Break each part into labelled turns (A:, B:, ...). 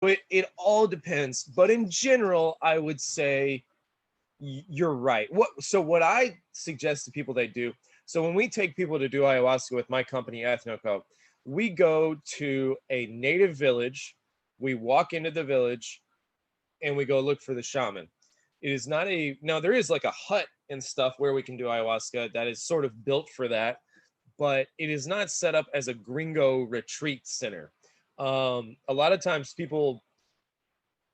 A: it all depends, but in general, I would say you're right. What I suggest to people they do. So when we take people to do ayahuasca with my company Ethnoco, we go to a native village, we walk into the village, and we go look for the shaman. It is not a, now there is like a hut and stuff where we can do ayahuasca that is sort of built for that, but it is not set up as a gringo retreat center. A lot of times people,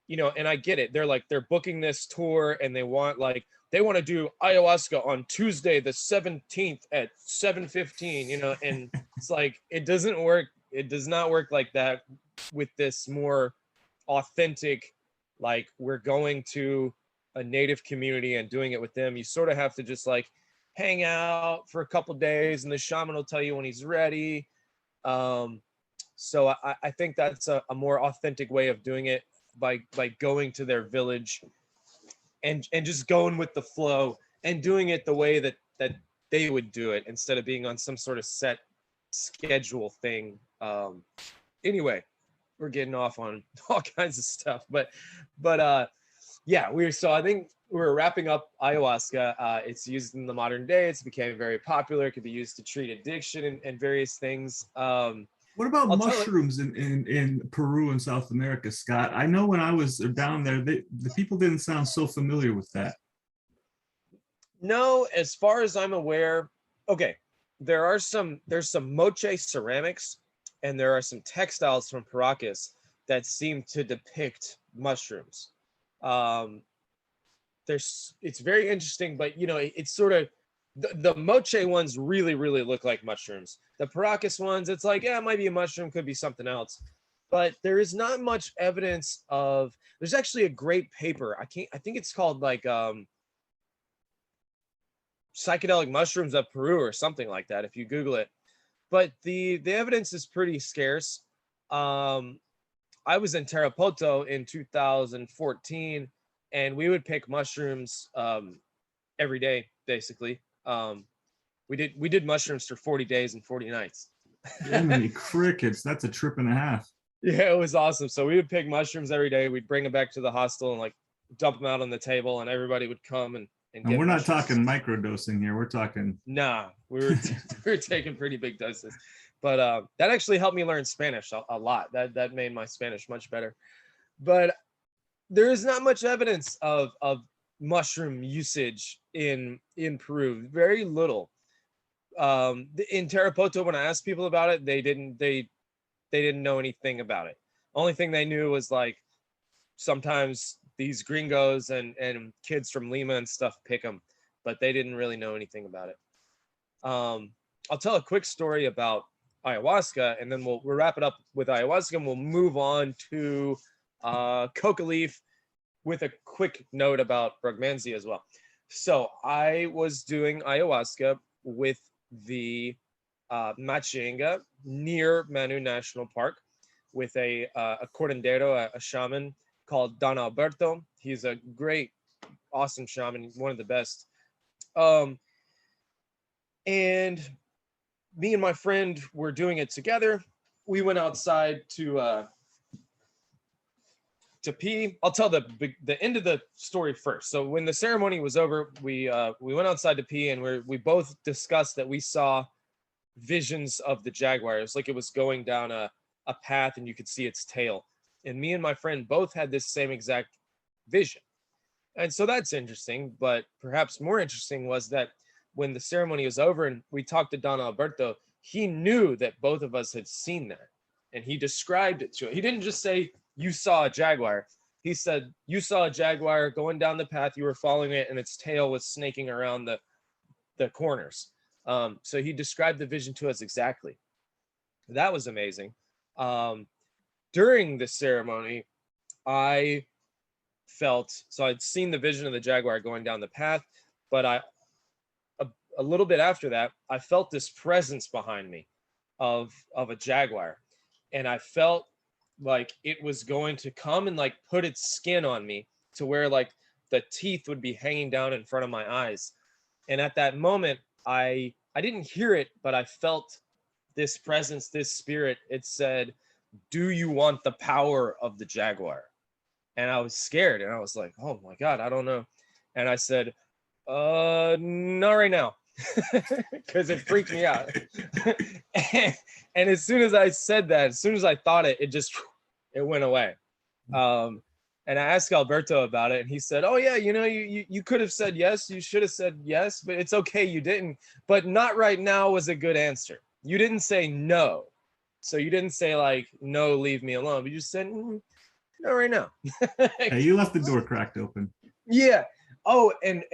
A: and I get it. They're booking this tour and they want to do ayahuasca on Tuesday, the 17th at 7:15, and it's like, it doesn't work. It does not work like that with this more authentic, like we're going to a native community and doing it with them. You sort of have to just like hang out for a couple days and the shaman will tell you when he's ready. So I think that's a more authentic way of doing it, by going to their village and just going with the flow and doing it the way that they would do it, instead of being on some sort of set schedule thing. Anyway, we're getting off on all kinds of stuff, but yeah, I think we're wrapping up ayahuasca. It's used in the modern day. It's became very popular. It could be used to treat addiction and various things.
B: What about mushrooms in Peru and South America, Scott? I know when I was down there, the people didn't sound so familiar with that.
A: No, as far as I'm aware, okay, there's some moche ceramics and there are some textiles from Paracas that seem to depict mushrooms. It's very interesting, but it's sort of, the moche ones really, really look like mushrooms. The Paracas ones, it's like, yeah, it might be a mushroom, could be something else. But there is not much evidence of, there's actually a great paper. I think it's called like Psychedelic Mushrooms of Peru or something like that, if you Google it. But the evidence is pretty scarce. I was in Tarapoto in 2014, and we would pick mushrooms every day, basically. We did mushrooms for 40 days and 40 nights.
B: Jiminy crickets, that's a trip and a half.
A: Yeah, it was awesome. So we would pick mushrooms every day. We'd bring them back to the hostel and like dump them out on the table, and everybody would come and
B: we're not talking microdosing here. We're talking.
A: Nah, we were taking pretty big doses, but that actually helped me learn Spanish a lot. That made my Spanish much better. But there is not much evidence of mushroom usage in Peru. Very little. In Tarapoto, when I asked people about it, they didn't know anything about it. Only thing they knew was like sometimes these gringos and kids from Lima and stuff pick them, but they didn't really know anything about it. I'll tell a quick story about ayahuasca, and then we'll wrap it up with ayahuasca, and we'll move on to coca leaf with a quick note about Brugmansia as well. So I was doing ayahuasca with the Machinga near Manu National Park with a curandero, a shaman called Don Alberto. He's a great, awesome shaman, one of the best. And me and my friend were doing it together. We went outside to pee. I'll tell the end of the story first. So when the ceremony was over, we went outside to pee, and we both discussed that we saw visions of the Jaguar. It was like it was going down a path and you could see its tail. And me and my friend both had this same exact vision. And so that's interesting, but perhaps more interesting was that when the ceremony was over and we talked to Don Alberto, he knew that both of us had seen that. And he described it to us. He didn't just say, you saw a Jaguar. He said, you saw a Jaguar going down the path, you were following it, and its tail was snaking around the corners. So he described the vision to us exactly. That was amazing. During the ceremony, I felt, so I'd seen the vision of the Jaguar going down the path, but a little bit after that, I felt this presence behind me of a Jaguar. And I felt like it was going to come and like put its skin on me to where like the teeth would be hanging down in front of my eyes. And at that moment, I didn't hear it, but I felt this presence, this spirit. It said, do you want the power of the Jaguar? And I was scared, and I was like, oh my God, I don't know. And I said, not right now. Because it freaked me out. and as soon as I said that, as soon as I thought it, it went away. And I asked Alberto about it, and he said, oh yeah, you could have said yes, you should have said yes, but it's okay, you didn't. But not right now was a good answer. You didn't say no. So you didn't say like, no, leave me alone, but you just said, no, right now.
B: Hey, you left the door cracked open.
A: Yeah. Oh, and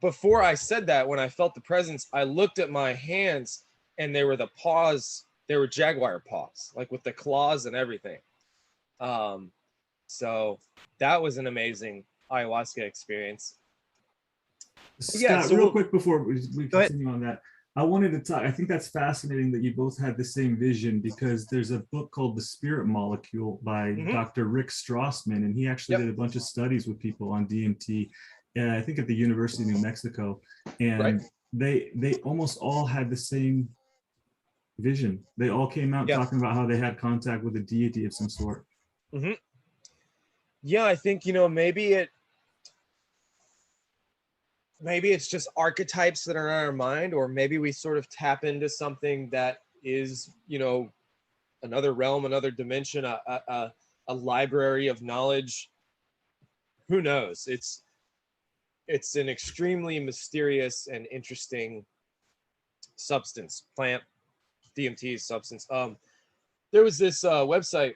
A: before I said that, when I felt the presence, I looked at my hands, and they were the paws, they were Jaguar paws, like with the claws and everything. So that was an amazing ayahuasca experience.
B: Scott, yeah, so real quick before we continue on that, I wanted to talk, I think that's fascinating that you both had the same vision, because there's a book called The Spirit Molecule by Dr. Rick Strassman, and he actually did a bunch of studies with people on DMT, I think at the University of New Mexico, and they almost all had the same vision. They all came out talking about how they had contact with a deity of some sort.
A: Yeah, I think, maybe it's just archetypes that are in our mind, or maybe we sort of tap into something that is, another realm, another dimension, a library of knowledge. Who knows? It's an extremely mysterious and interesting substance, plant, DMT substance. There was this website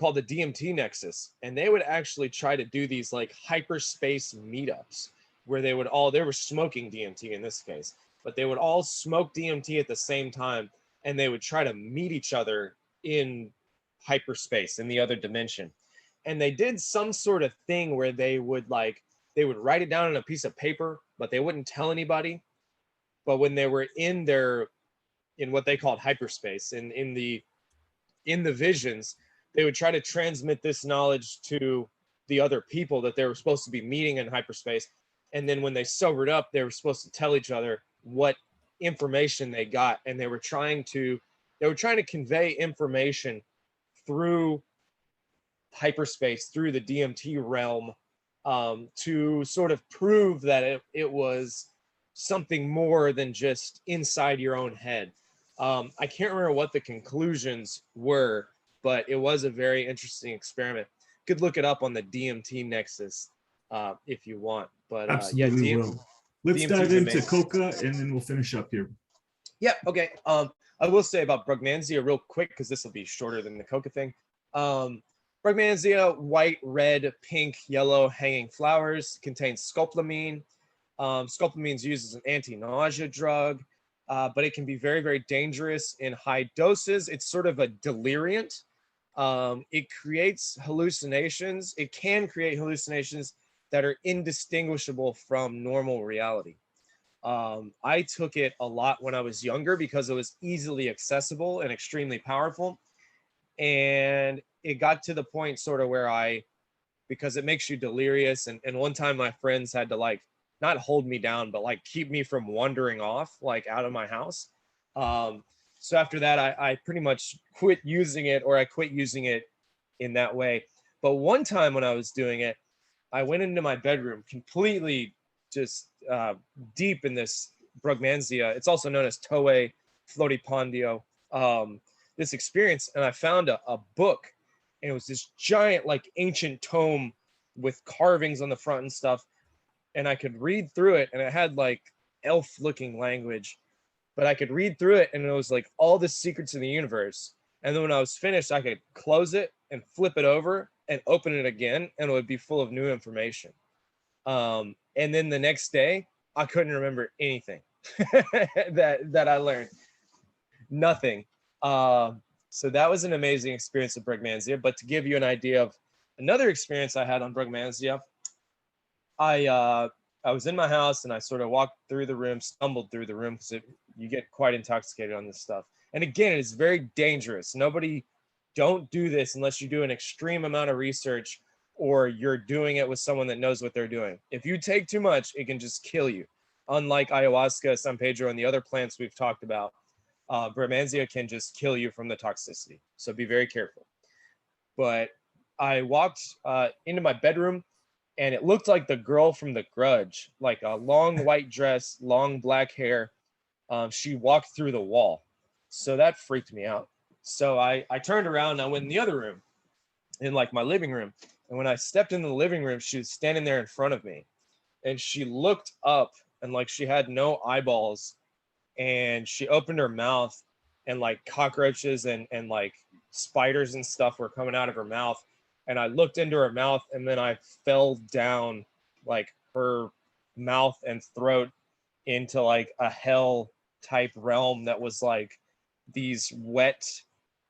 A: called the Dmt Nexus, and they would actually try to do these like hyperspace meetups where they were smoking DMT in this case, but they would all smoke DMT at the same time, and they would try to meet each other in hyperspace, in the other dimension. And they did some sort of thing where they would write it down on a piece of paper, but they wouldn't tell anybody. But when they were in what they called hyperspace, in the visions, they would try to transmit this knowledge to the other people that they were supposed to be meeting in hyperspace. And then when they sobered up, they were supposed to tell each other what information they got. And they were trying to convey information through hyperspace, through the DMT realm, to sort of prove that it was something more than just inside your own head. I can't remember what the conclusions were, but it was a very interesting experiment. You could look it up on the DMT Nexus if you want. But
B: absolutely will. Let's
A: DMT
B: dive into coca, and then we'll finish up here.
A: Yeah, okay. I will say about Brugmansia real quick, because this will be shorter than the coca thing. Brugmansia, white, red, pink, yellow hanging flowers, contains scopolamine. Scopolamine is used as an anti-nausea drug, but it can be very, very dangerous in high doses. It's sort of a deliriant. It creates hallucinations. It can create hallucinations that are indistinguishable from normal reality. I took it a lot when I was younger because it was easily accessible and extremely powerful. And it got to the point sort of where because it makes you delirious. And one time my friends had to not hold me down, but keep me from wandering off, out of my house. So after that, I pretty much quit using it, or I quit using it in that way. But one time when I was doing it, I went into my bedroom completely just deep in this Brugmansia. It's also known as Toei Floripondio. This experience, and I found a book, and it was this giant ancient tome with carvings on the front and stuff, and I could read through it, and it had elf looking language, but I could read through it, and it was all the secrets of the universe. And then when I was finished, I could close it and flip it over and open it again, and it would be full of new information. And then the next day, I couldn't remember anything that I learned. Nothing. So that was an amazing experience of Brugmansia. But to give you an idea of another experience I had on Brugmansia, I was in my house, and I sort of walked through the room, stumbled through the room, because you get quite intoxicated on this stuff. And again, it is very dangerous. Don't do this unless you do an extreme amount of research, or you're doing it with someone that knows what they're doing. If you take too much, it can just kill you. Unlike ayahuasca, San Pedro, and the other plants we've talked about, Brugmansia can just kill you from the toxicity. So be very careful. But I walked into my bedroom, and it looked like the girl from The Grudge, like a long white dress, long black hair. She walked through the wall. So that freaked me out. So I turned around and I went in the other room, in like my living room. And when I stepped into the living room, she was standing there in front of me. And she looked up, and like she had no eyeballs. And she opened her mouth, and like cockroaches and like spiders and stuff were coming out of her mouth. And I looked into her mouth, and then I fell down like her mouth and throat into like a hell type realm that was like these wet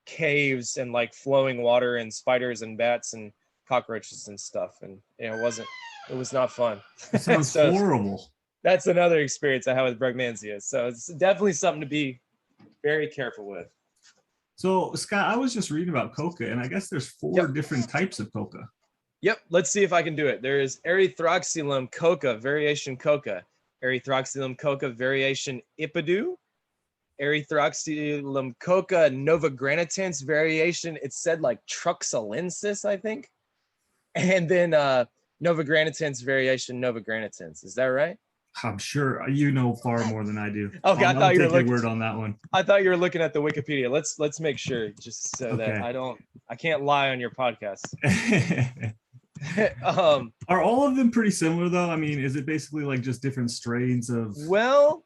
A: caves and like flowing water and spiders and bats and cockroaches and stuff. And it was not fun.
B: It sounds
A: So
B: horrible.
A: that's another experience I have with Brugmansia. So it's definitely something to be very careful with.
B: So Scott, I was just reading about coca, and I guess there's 4 different types of coca.
A: Yep, let's see if I can do it. There is erythroxylum coca, variation coca, erythroxylum coca, variation ipidu, erythroxylum coca novogranitans, variation, it said like truxalensis, I think. And then novogranitans, variation novogranitans. Is that right?
B: I'm sure you know far more than I do.
A: Okay,
B: I'll take your word on that one.
A: I thought you were looking at the Wikipedia. Let's make sure, just so that I can't lie on your podcast.
B: Are all of them pretty similar though? I mean, is it basically like just different strains of?
A: Well,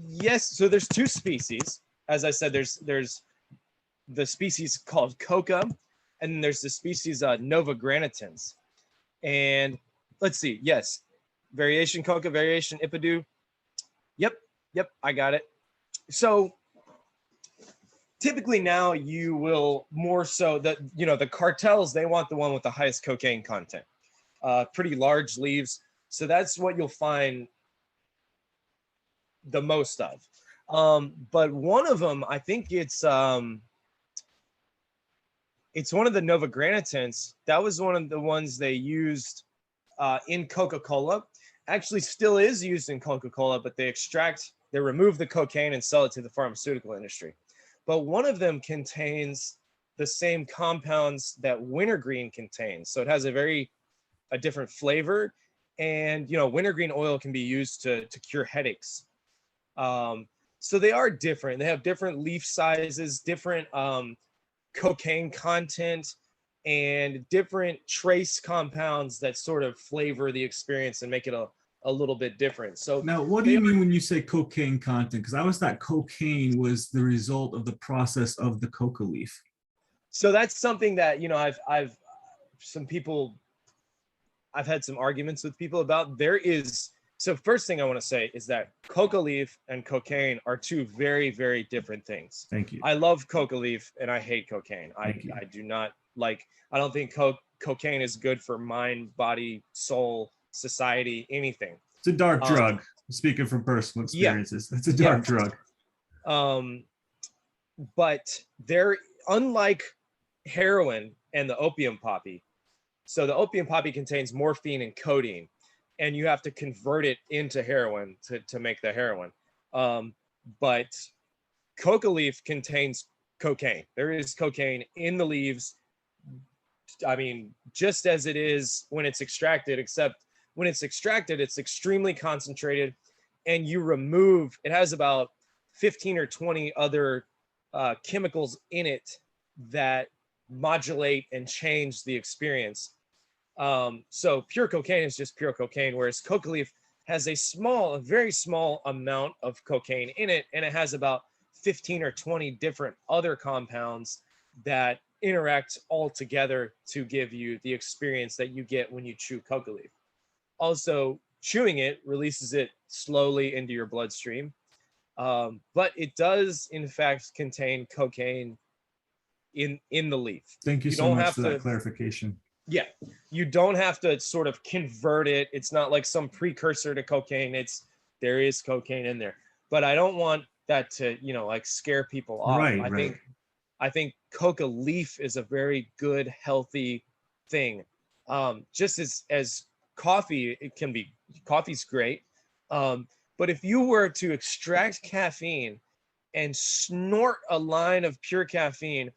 A: yes. So there's 2 species. As I said, there's the species called coca, and then there's the species novogranitans. And let's see. Yes, variation coca, variation ipidu. Yep, I got it. So typically now you will more so that, the cartels, they want the one with the highest cocaine content, pretty large leaves. So that's what you'll find the most of. But one of them, I think it's one of the novogranitans. That was one of the ones they used in Coca-Cola. Actually still is used in Coca-Cola, but they remove the cocaine and sell it to the pharmaceutical industry. But one of them contains the same compounds that wintergreen contains. So it has a different flavor. And, wintergreen oil can be used to cure headaches. So they are different. They have different leaf sizes, different cocaine content, and different trace compounds that sort of flavor the experience and make it a little bit different. So
B: now, what do you mean when you say cocaine content? Because I always thought cocaine was the result of the process of the coca leaf.
A: So that's something that, I've had some arguments with people about. So first thing I want to say is that coca leaf and cocaine are 2 very, very different things.
B: Thank you.
A: I love coca leaf and I hate cocaine. I do not I don't think cocaine is good for mind, body, soul, society, anything.
B: It's a dark drug. Speaking from personal experiences, it's a dark drug.
A: But they're unlike heroin and the opium poppy. So the opium poppy contains morphine and codeine, and you have to convert it into heroin to make the heroin. But coca leaf contains cocaine. There is cocaine in the leaves. I mean, just as it is when it's extracted, except when it's extracted, it's extremely concentrated, and it has about 15 or 20 other chemicals in it that modulate and change the experience. So pure cocaine is just pure cocaine, whereas coca leaf has a very small amount of cocaine in it, and it has about 15 or 20 different other compounds that interact all together to give you the experience that you get when you chew coca leaf. Also, chewing it releases it slowly into your bloodstream, but it does in fact contain cocaine in the leaf.
B: Thank you so much for that clarification.
A: Yeah, you don't have to sort of convert it. It's not like some precursor to cocaine. There is cocaine in there, but I don't want that to scare people off. I think coca leaf is a very good, healthy thing. Just as coffee, coffee's great. But if you were to extract caffeine and snort a line of pure caffeine